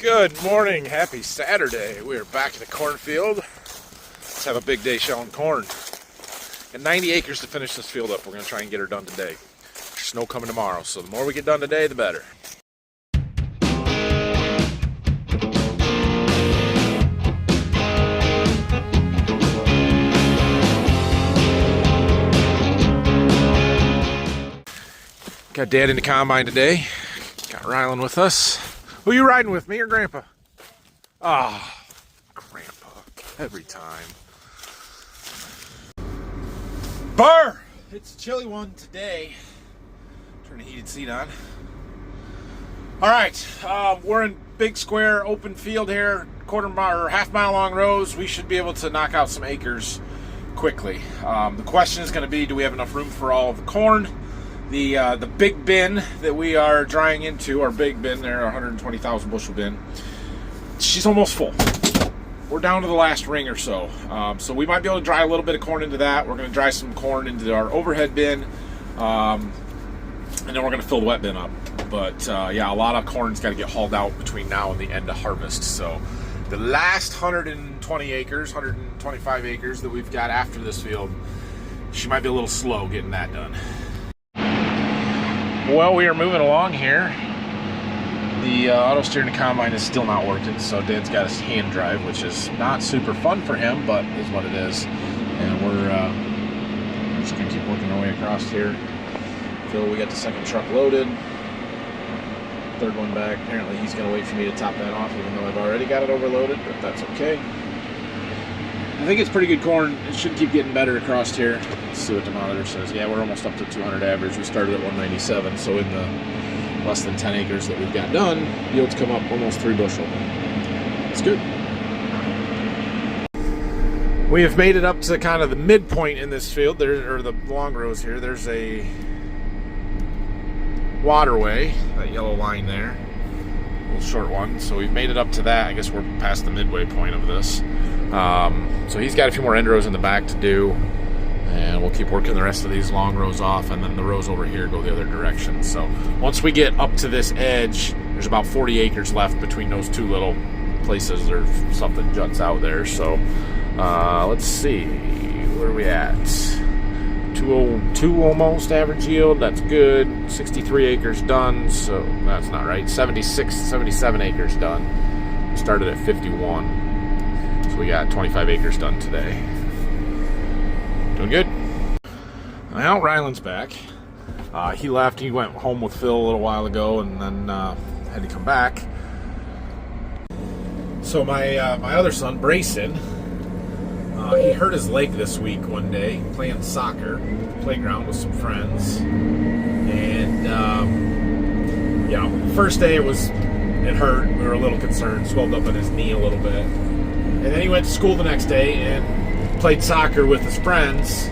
Good morning, happy Saturday. We are back in the cornfield. Let's have a big day shelling corn. Got 90 acres to finish this field up. We're going to try and get her done today. Snow coming tomorrow, so the more we get done today, the better. Got Dad in the combine today. Got Rylan with us. Who you riding with, me or Grandpa? Ah, Grandpa, every time. Burr! It's a chilly one today. Turn the heated seat on. All right, we're in big square open field here, quarter mile or half mile long rows. We should be able to knock out some acres quickly. The question is going to be, do we have enough room for all of the corn? The big bin that we are drying into, our big bin there, our 120,000 bushel bin, she's almost full. We're down to the last ring or so. So we might be able to dry a little bit of corn into that. We're going to dry some corn into our overhead bin, and then we're going to fill the wet bin up. But yeah, a lot of corn's got to get hauled out between now and the end of harvest. So the last 120 acres, 125 acres that we've got after this field, she might be a little slow getting that done. Well, we are moving along here. The auto steering combine is still not working, so Dad's got his hand drive, which is not super fun for him, but is what it is. And we're just gonna keep working our way across here. Phil, we got the second truck loaded. Third one back. Apparently he's gonna wait for me to top that off, even though I've already got it overloaded, but that's okay. I think it's pretty good corn. It should keep getting better across here. Let's see what the monitor says. Yeah, we're almost up to 200 average. We started at 197, so in the less than 10 acres that we've got done, yields come up almost 3 bushel. It's good. We have made it up to kind of the midpoint in this field, or the long rows here. There's a waterway, that yellow line there, a little short one. So we've made it up to that. I guess we're past the midway point of this. So he's got a few more end rows in the back to do, and we'll keep working the rest of these long rows off, and then the rows over here go the other direction. So once we get up to this edge, there's about 40 acres left between those two little places. There's something juts out there. So let's see, where are we at? 202 almost average yield. That's good. 63 acres done. So that's not right. 77 acres done. We started at 51. So we got 25 acres done today. Doing good. Now Rylan's back. He left. He went home with Phil a little while ago, and then had to come back. So my other son, Brayson, he hurt his leg this week one day playing soccer, playground with some friends, and you know, first day it hurt. We were a little concerned. Swelled up in his knee a little bit. And then he went to school the next day and played soccer with his friends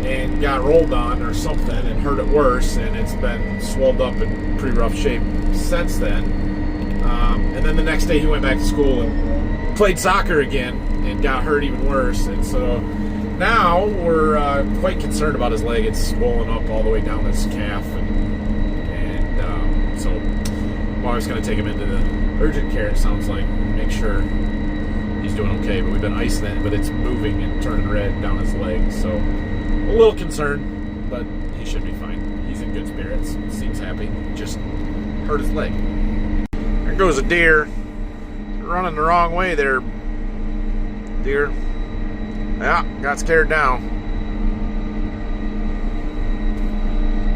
and got rolled on or something and hurt it worse, and it's been swelled up in pretty rough shape since then. And then the next day he went back to school and played soccer again and got hurt even worse. And so now we're quite concerned about his leg. It's swollen up all the way down his calf, and so I'm always going to take him into the urgent care, it sounds like, make sure he's doing okay. But we've been icing it, but it's moving and turning red down his leg, so a little concerned, but he should be fine. He's in good spirits, seems happy. Just hurt his leg. There goes a deer. You're running the wrong way there, deer. Yeah, got scared now.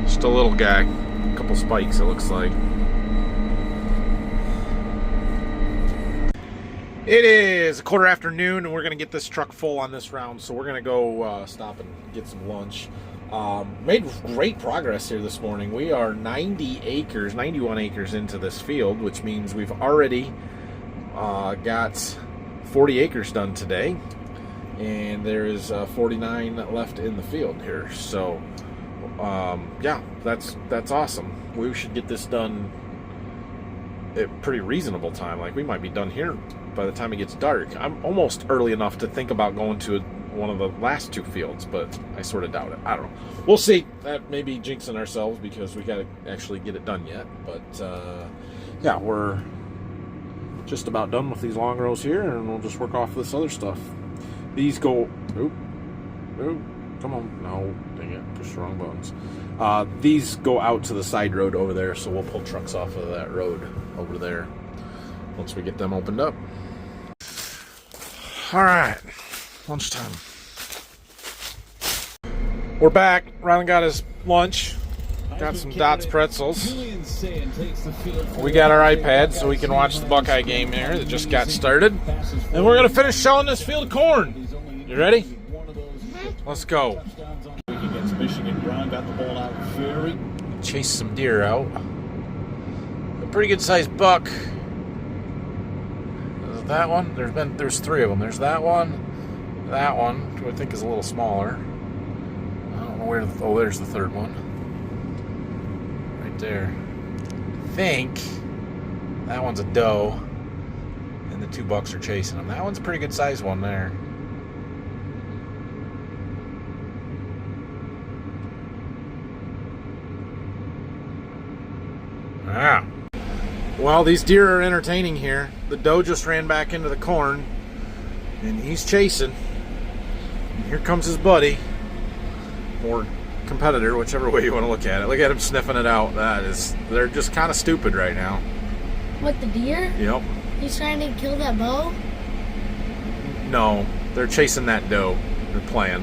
Just a little guy. A couple spikes, it looks like. It is a quarter after noon, and we're going to get this truck full on this round, so we're going to go stop and get some lunch. Made great progress here this morning. We are 91 acres into this field, which means we've already got 40 acres done today, and there is 49 left in the field here. So, yeah, that's awesome. We should get this done at pretty reasonable time. Like, we might be done here by the time it gets dark. I'm almost early enough to think about going to one of the last two fields, but I sort of doubt it. I don't know. We'll see. That may be jinxing ourselves because we got to actually get it done yet. But yeah, we're just about done with these long rows here, and we'll just work off this other stuff. These go, oop, come on, no, dang it, push the wrong buttons. These go out to the side road over there, so we'll pull trucks off of that road over there once we get them opened up. All right, lunchtime. We're back. Rylan got his lunch. Got some Dots pretzels. We got our iPad so we can watch the Buckeye game here that just got started. And we're going to finish selling this field of corn. You ready? Let's go. Chase some deer out. A pretty good sized buck. Is it that one? There's three of them. There's that one, who I think is a little smaller. I don't know where. Oh, there's the third one. Right there. I think that one's a doe, and the two bucks are chasing them. That one's a pretty good sized one there. Ah. Well, these deer are entertaining here. The doe just ran back into the corn, and he's chasing. And here comes his buddy, or competitor, whichever way you want to look at it. Look at him sniffing it out. They're just kind of stupid right now. What, the deer? Yep. He's trying to kill that bow? No, they're chasing that doe. They're playing.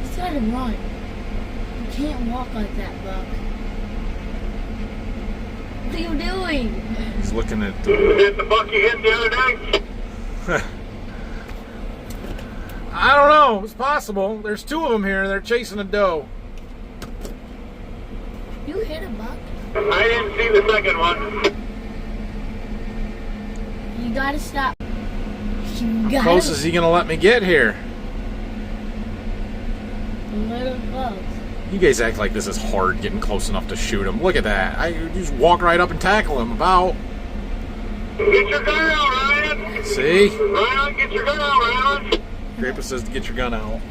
He's got to run. You can't walk like that, Buck. What are you doing? He's looking at Hit the buck you hit the other day? I don't know. It's possible. There's two of them here. They're chasing a doe. You hit a buck? I didn't see the second one. You gotta stop. How close is he going to let me get here? A little close. You guys act like this is hard getting close enough to shoot him. Look at that. I just walk right up and tackle him. About. Get your gun out, Ryan. See? Ryan, get your gun out, Ryan. Grandpa says to get your gun out.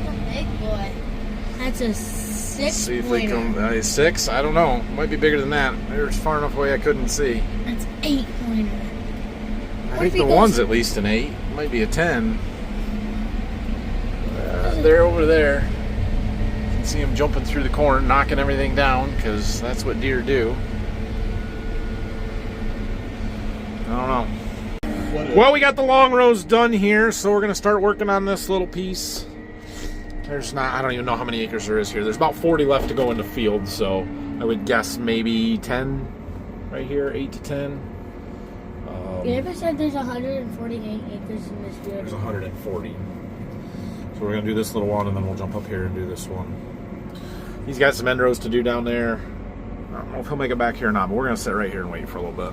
That's a big boy. That's a 6 See if they pointer. come. 6? I don't know. Might be bigger than that. There's far enough away I couldn't see. That's 8 pointer. I think the one's at least an 8. Might be a 10. They're over there. You can see them jumping through the corn, knocking everything down, because that's what deer do. I don't know. Well, we got the long rows done here, so we're going to start working on this little piece. I don't even know how many acres there is here. There's about 40 left to go in the field, so I would guess maybe 10 right here, 8 to 10. You ever said there's 148 acres in this field? There's 140. So we're going to do this little one, and then we'll jump up here and do this one. He's got some end rows to do down there. I don't know if he'll make it back here or not, but we're going to sit right here and wait for a little bit.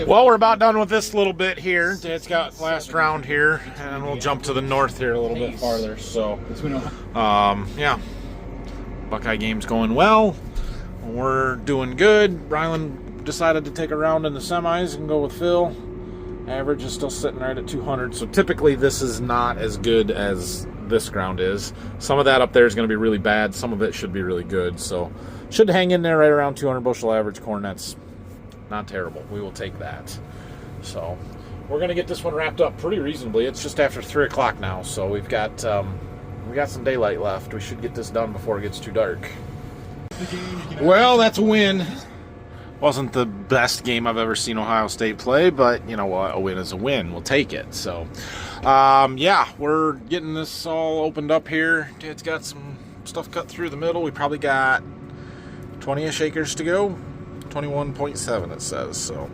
Well, we're about done with this little bit here. Dad's got last round here, and we'll jump to the north here a little bit farther. So, yeah. Buckeye game's going well. We're doing good. Rylan decided to take a round in the semis and go with Phil. Average is still sitting right at 200. So typically this is not as good as this ground is. Some of that up there is going to be really bad. Some of it should be really good. So should hang in there right around 200 bushel average corn. That's not terrible. We will take that. So we're going to get this one wrapped up pretty reasonably. It's just after 3 o'clock now. So we got some daylight left. We should get this done before it gets too dark. Well, that's a win. Wasn't the best game I've ever seen Ohio State play, but you know what? A win is a win. We'll take it. So, yeah, we're getting this all opened up here. Dad's got some stuff cut through the middle. We probably got 20-ish acres to go. 21.7 it says. So,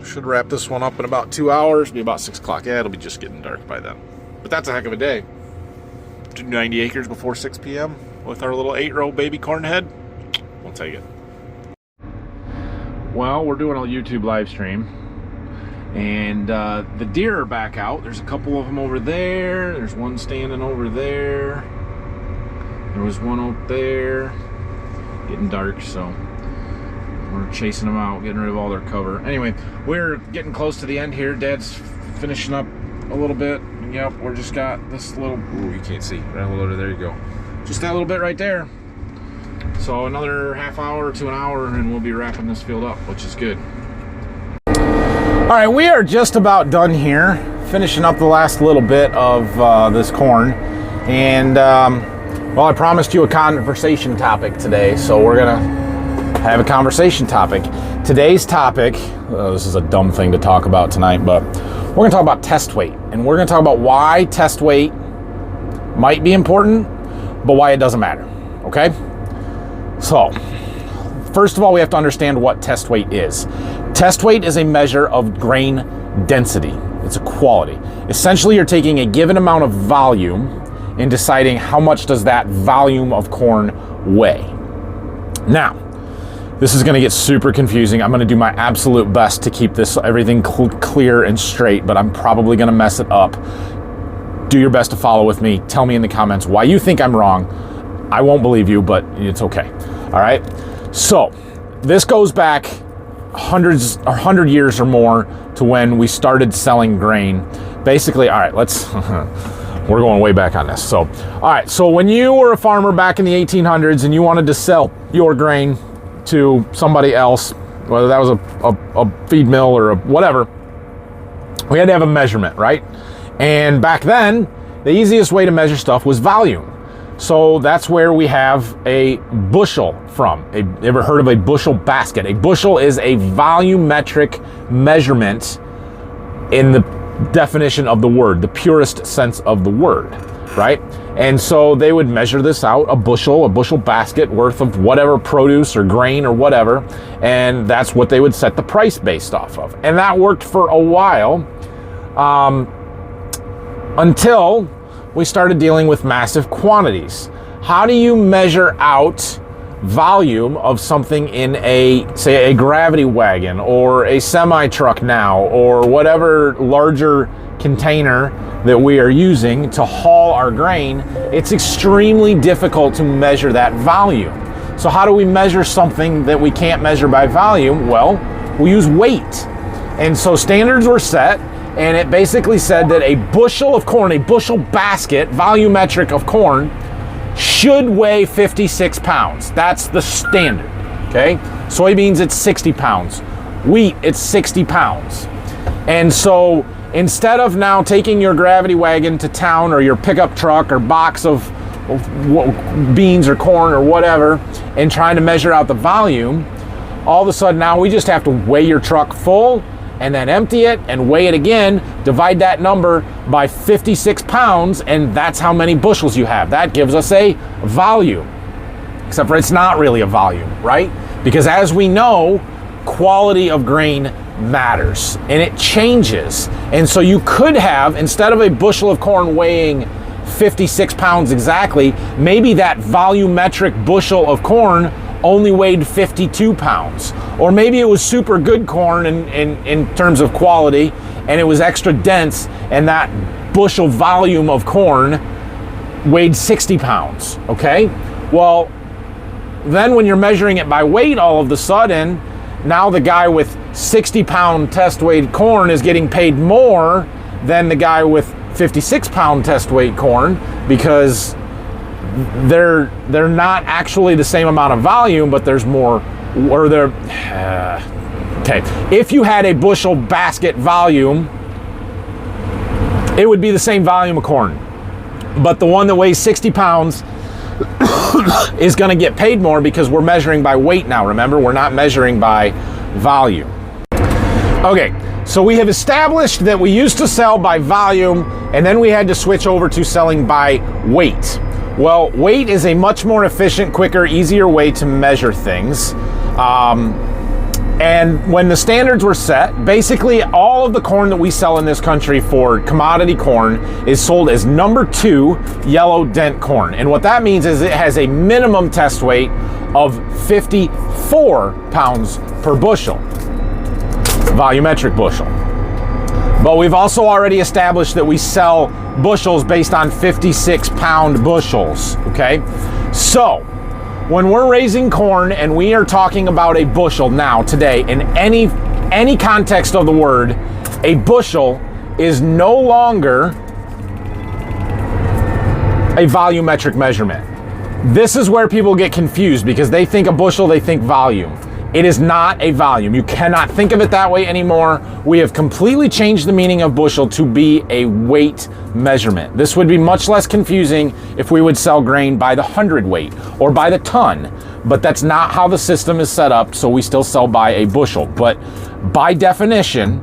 should wrap this one up in about 2 hours. Be about 6 o'clock. Yeah, it'll be just getting dark by then. But that's a heck of a day. 90 acres before 6 p.m. with our little 8-row baby corn head. We'll take it. Well, we're doing a YouTube live stream, and the deer are back out. There's a couple of them over there. There's one standing over there. There was one out there. Getting dark, so we're chasing them out, getting rid of all their cover. Anyway, we're getting close to the end here. Dad's finishing up a little bit. Yep, we're just got this little, ooh, you can't see. Right over there you go. Just that little bit right there. So another half hour to an hour and we'll be wrapping this field up, which is good. All right, we are just about done here, finishing up the last little bit of this corn. And, well, I promised you a conversation topic today, so we're gonna have a conversation topic. Today's topic, this is a dumb thing to talk about tonight, but we're gonna talk about test weight. And we're gonna talk about why test weight might be important, but why it doesn't matter, okay? So, first of all, we have to understand what test weight is. Test weight is a measure of grain density. It's a quality. Essentially, you're taking a given amount of volume and deciding how much does that volume of corn weigh. Now, this is gonna get super confusing. I'm gonna do my absolute best to keep this everything clear and straight, but I'm probably gonna mess it up. Do your best to follow with me. Tell me in the comments why you think I'm wrong. I won't believe you, but it's okay. All right. So this goes back 100 years or more to when we started selling grain. Basically, all right, we're going way back on this. So, all right. So when you were a farmer back in the 1800s and you wanted to sell your grain to somebody else, whether that was a feed mill or whatever, we had to have a measurement, right? And back then, the easiest way to measure stuff was volume. So that's where we have a bushel from. Ever heard of a bushel basket? A bushel is a volumetric measurement in the definition of the word, the purest sense of the word, right? And so they would measure this out, a bushel basket worth of whatever produce or grain or whatever, and that's what they would set the price based off of. And that worked for a while, until we started dealing with massive quantities. How do you measure out volume of something in say a gravity wagon or a semi truck now, or whatever larger container that we are using to haul our grain? It's extremely difficult to measure that volume. So how do we measure something that we can't measure by volume? Well, we use weight. And so standards were set, and it basically said that a bushel of corn, a bushel basket, volumetric of corn, should weigh 56 pounds. That's the standard, okay? Soybeans, it's 60 pounds. Wheat, it's 60 pounds. And so instead of now taking your gravity wagon to town or your pickup truck or box of beans or corn or whatever and trying to measure out the volume, all of a sudden now we just have to weigh your truck full and then empty it and weigh it again, divide that number by 56 pounds, and that's how many bushels you have. That gives us a volume. Except for it's not really a volume, right? Because as we know, quality of grain matters and it changes. And so you could have, instead of a bushel of corn weighing 56 pounds exactly, maybe that volumetric bushel of corn only weighed 52 pounds. Or maybe it was super good corn in terms of quality, and it was extra dense, and that bushel volume of corn weighed 60 pounds, okay? Well, then when you're measuring it by weight, all of a sudden, now the guy with 60-pound test weight corn is getting paid more than the guy with 56-pound test weight corn, because they're not actually the same amount of volume, but there's more, or they're okay. If you had a bushel basket volume, it would be the same volume of corn, but the one that weighs 60 pounds is going to get paid more because we're measuring by weight now. Remember, we're not measuring by volume. Okay, so we have established that we used to sell by volume, and then we had to switch over to selling by weight. Well, weight is a much more efficient, quicker, easier way to measure things. And when the standards were set, basically all of the corn that we sell in this country for commodity corn is sold as number 2 yellow dent corn. And what that means is it has a minimum test weight of 54 pounds per bushel, volumetric bushel. But we've also already established that we sell bushels based on 56-pound bushels, okay? So, when we're raising corn and we are talking about a bushel now, today, in any context of the word, a bushel is no longer a volumetric measurement. This is where people get confused because they think a bushel, they think volume. It is not a volume. You cannot think of it that way anymore. We have completely changed the meaning of bushel to be a weight measurement. This would be much less confusing if we would sell grain by the hundredweight or by the ton, but that's not how the system is set up, so we still sell by a bushel. But by definition,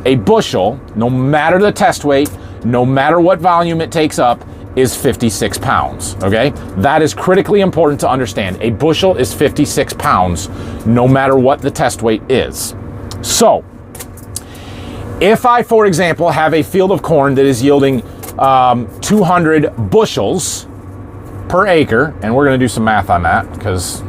a bushel, no matter the test weight, no matter what volume it takes up, is 56 pounds, okay? That is critically important to understand. A bushel is 56 pounds, no matter what the test weight is. So, if I, for example, have a field of corn that is yielding 200 bushels per acre, and we're gonna do some math on that because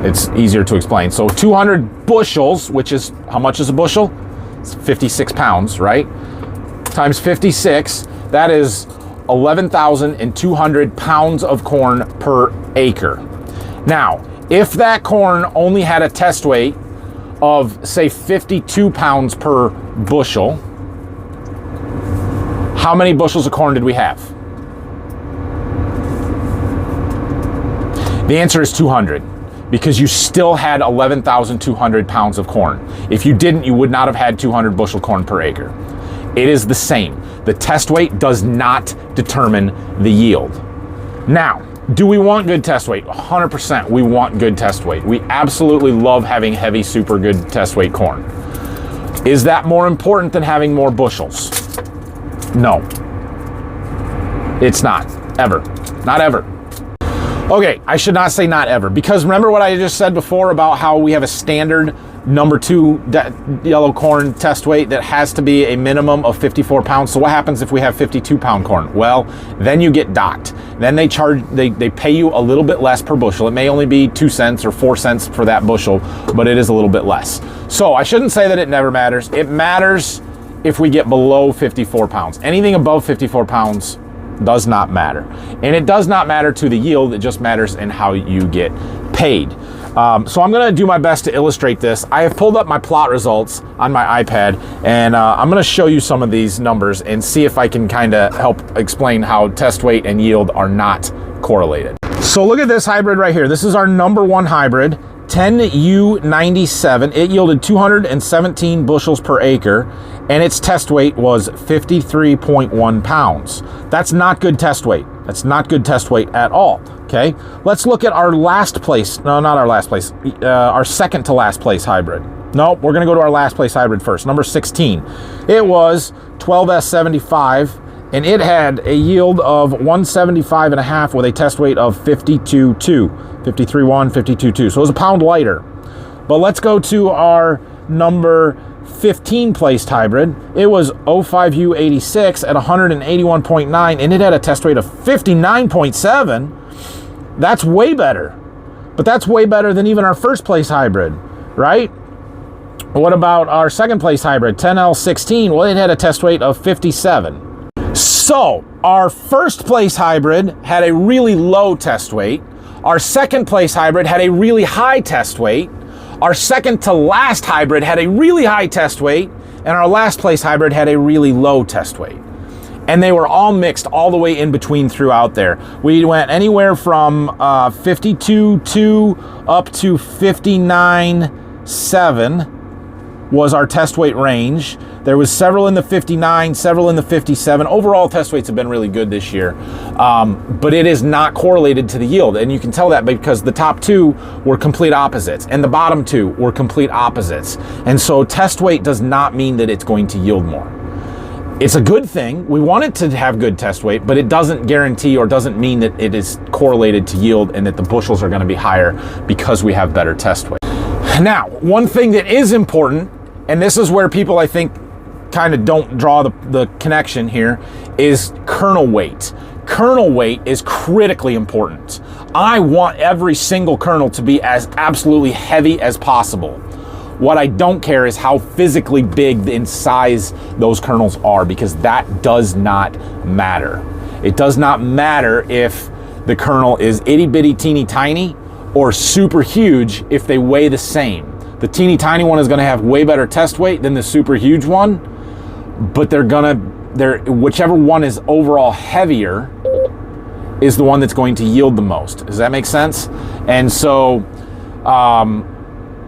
it's easier to explain. So 200 bushels, which is, how much is a bushel? It's 56 pounds, right? Times 56, that is 11,200 pounds of corn per acre. Now, if that corn only had a test weight of, say, 52 pounds per bushel, how many bushels of corn did we have? The answer is 200, because you still had 11,200 pounds of corn. If you didn't, you would not have had 200 bushel corn per acre. It is the same. The test weight does not determine the yield. Now, do we want good test weight? 100% we want good test weight. We absolutely love having heavy, super good test weight corn. Is that more important than having more bushels? No. It's not. Ever. Not ever. Okay, I should not say not ever, because remember what I just said before about how we have a standard number 2 yellow corn test weight that has to be a minimum of 54 pounds. So what happens if we have 52 pound corn? Well, then you get docked. Then they pay you a little bit less per bushel. It may only be 2 cents or 4 cents for that bushel, but it is a little bit less. So I shouldn't say that it never matters. It matters if we get below 54 pounds. Anything above 54 pounds does not matter. And it does not matter to the yield, it just matters in how you get paid. So I'm gonna do my best to illustrate this. I have pulled up my plot results on my iPad, and I'm gonna show you some of these numbers and see if I can kind of help explain how test weight and yield are not correlated. So look at this hybrid right here. This is our number 1 hybrid, 10U97. It yielded 217 bushels per acre, and its test weight was 53.1 pounds. That's not good test weight. That's not good test weight at all, okay? Let's look at our last place. No, not our last place. Our second to last place hybrid. No, we're gonna go to our last place hybrid first. Number 16. It was 12S75, and it had a yield of 175.5 with a test weight of 52.2, 53.1, 52.2. So it was a pound lighter. But let's go to our number 15 placed hybrid. It was 05U86 at 181.9, and it had a test weight of 59.7. That's way better. But that's way better than even our first place hybrid, right? What about our second place hybrid, 10L16? Well, it had a test weight of 57. So our first place hybrid had a really low test weight. Our second place hybrid had a really high test weight. Our second to last hybrid had a really high test weight, and our last place hybrid had a really low test weight. And they were all mixed all the way in between throughout there. We went anywhere from 52.2 up to 59.7 was our test weight range. There was several in the 59, several in the 57. Overall, test weights have been really good this year, but it is not correlated to the yield. And you can tell that because the top 2 were complete opposites and the bottom 2 were complete opposites. And so test weight does not mean that it's going to yield more. It's a good thing. We want it to have good test weight, but it doesn't guarantee or doesn't mean that it is correlated to yield and that the bushels are going to be higher because we have better test weight. Now, one thing that is important, and this is where people, I think, kind of don't draw the connection here, is kernel weight. Kernel weight is critically important. I want every single kernel to be as absolutely heavy as possible. What I don't care is how physically big in size those kernels are, because that does not matter. It does not matter if the kernel is itty bitty teeny tiny or super huge if they weigh the same. The teeny tiny one is gonna have way better test weight than the super huge one, but whichever one is overall heavier is the one that's going to yield the most. Does that make sense? And so,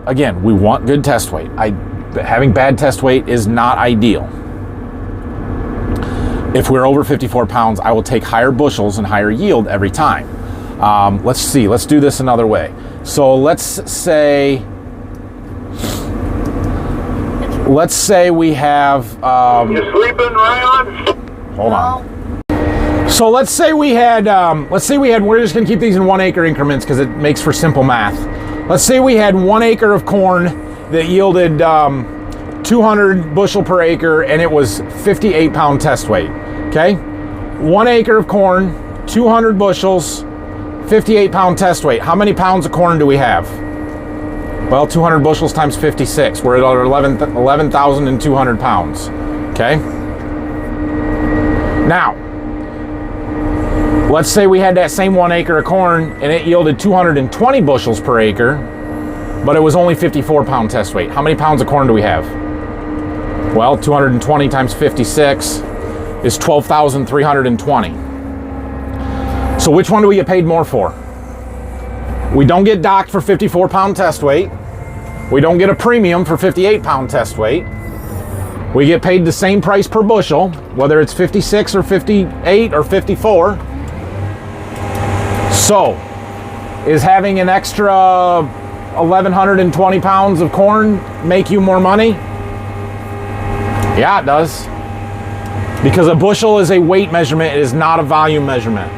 again, we want good test weight. Having bad test weight is not ideal. If we're over 54 pounds, I will take higher bushels and higher yield every time. Let's see, let's do this another way. So let's say we have, You sleeping, Ryan? hold on. So let's say we had, we're just gonna keep these in 1 acre increments because it makes for simple math. Let's say we had 1 acre of corn that yielded 200 bushel per acre and it was 58 pound test weight, okay? 1 acre of corn, 200 bushels, 58 pound test weight. How many pounds of corn do we have? Well, 200 bushels times 56. We're at 11,200 pounds, okay? Now, let's say we had that same 1 acre of corn and it yielded 220 bushels per acre, but it was only 54 pound test weight. How many pounds of corn do we have? Well, 220 times 56 is 12,320. So which one do we get paid more for? We don't get docked for 54 pound test weight. We don't get a premium for 58 pound test weight. We get paid the same price per bushel, whether it's 56 or 58 or 54. So, is having an extra 1,120 pounds of corn make you more money? Yeah, it does. Because a bushel is a weight measurement, it is not a volume measurement.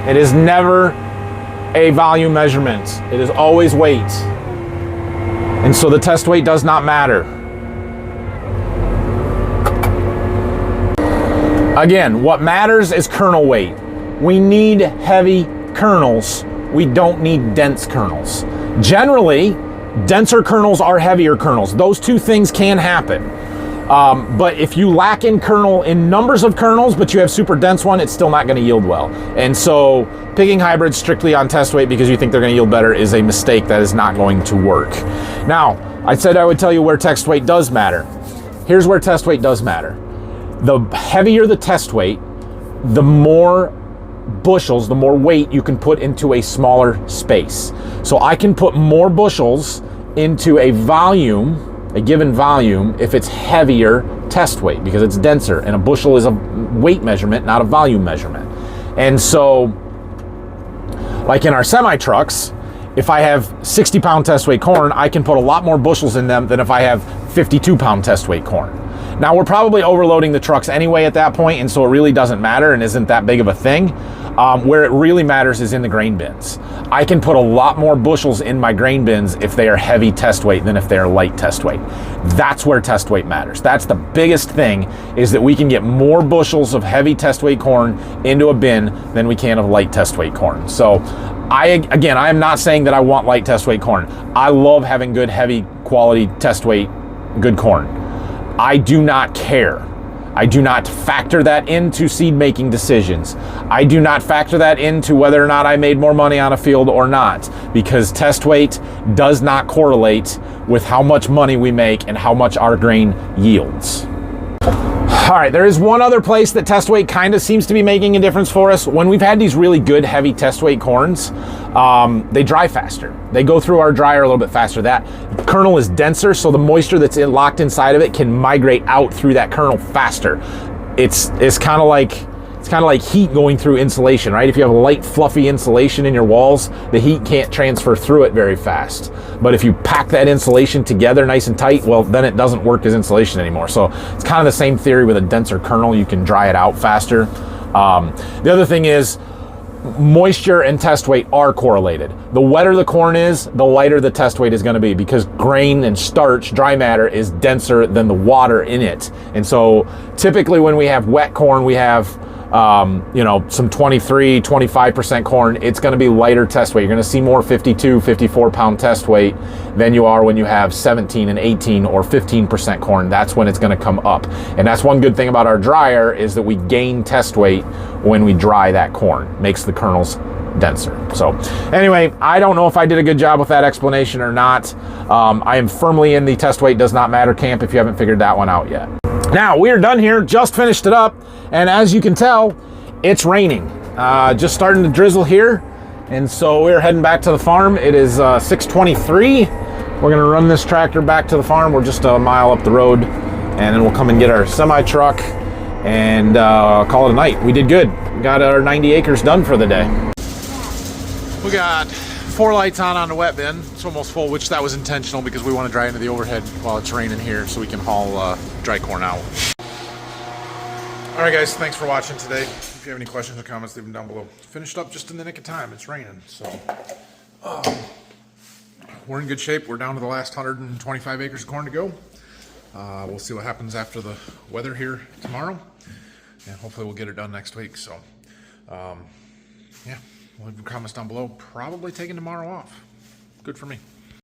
It is never a volume measurement. It is always weight. And so the test weight does not matter. Again, what matters is kernel weight. We need heavy kernels. We don't need dense kernels. Generally, denser kernels are heavier kernels. Those two things can happen. But if you lack in numbers of kernels, but you have super dense one, it's still not going to yield well. And so picking hybrids strictly on test weight because you think they're going to yield better is a mistake that is not going to work. Now, I said I would tell you where test weight does matter. Here's where test weight does matter. The heavier the test weight, the more bushels, the more weight you can put into a smaller space. So I can put more bushels into a given volume if it's heavier test weight because it's denser, and a bushel is a weight measurement, not a volume measurement. And so, like in our semi trucks, if I have 60 pound test weight corn, I can put a lot more bushels in them than if I have 52 pound test weight corn. Now, we're probably overloading the trucks anyway at that point, and so it really doesn't matter and isn't that big of a thing. Where it really matters is in the grain bins. I can put a lot more bushels in my grain bins if they are heavy test weight than if they are light test weight. That's where test weight matters. That's the biggest thing, is that we can get more bushels of heavy test weight corn into a bin than we can of light test weight corn. So I am not saying that I want light test weight corn. I love having good heavy quality test weight good corn. I do not care. I do not factor that into seed making decisions. I do not factor that into whether or not I made more money on a field or not, because test weight does not correlate with how much money we make and how much our grain yields. All right, there is one other place that test weight kind of seems to be making a difference for us. When we've had these really good heavy test weight corns, they dry faster. They go through our dryer a little bit faster. That kernel is denser, so the moisture that's locked inside of it can migrate out through that kernel faster. It's kind of like heat going through insulation, right? If you have light, fluffy insulation in your walls, the heat can't transfer through it very fast. But if you pack that insulation together nice and tight, well, then it doesn't work as insulation anymore. So it's kind of the same theory with a denser kernel. You can dry it out faster. The other thing is, moisture and test weight are correlated. The wetter the corn is, the lighter the test weight is going to be, because grain and starch, dry matter, is denser than the water in it. And so typically when we have wet corn, we have some 23, 25% corn, it's going to be lighter test weight. You're going to see more 52, 54 pound test weight than you are when you have 17 and 18 or 15% corn. That's when it's going to come up. And that's one good thing about our dryer, is that we gain test weight when we dry that corn. Makes the kernels denser. So anyway, I don't know if I did a good job with that explanation or not. I am firmly in the test weight does not matter camp if you haven't figured that one out yet. Now, we're done here, just finished it up, and as you can tell, it's raining. Just starting to drizzle here, and so we're heading back to the farm. It is 6:23. We're gonna run this tractor back to the farm. We're just a mile up the road, and then we'll come and get our semi truck and call it a night. We did good. We got our 90 acres done for the day. We got 4 lights on the wet bin. It's almost full, which that was intentional because we want to dry into the overhead while it's raining here so we can haul dry corn out. All right, guys, thanks for watching today. If you have any questions or comments, leave them down below. Finished up just in the nick of time. It's raining, so we're in good shape. We're down to the last 125 acres of corn to go. We'll see what happens after the weather here tomorrow, and hopefully we'll get it done next week. So, yeah, leave comments down below. Probably taking tomorrow off. Good for me.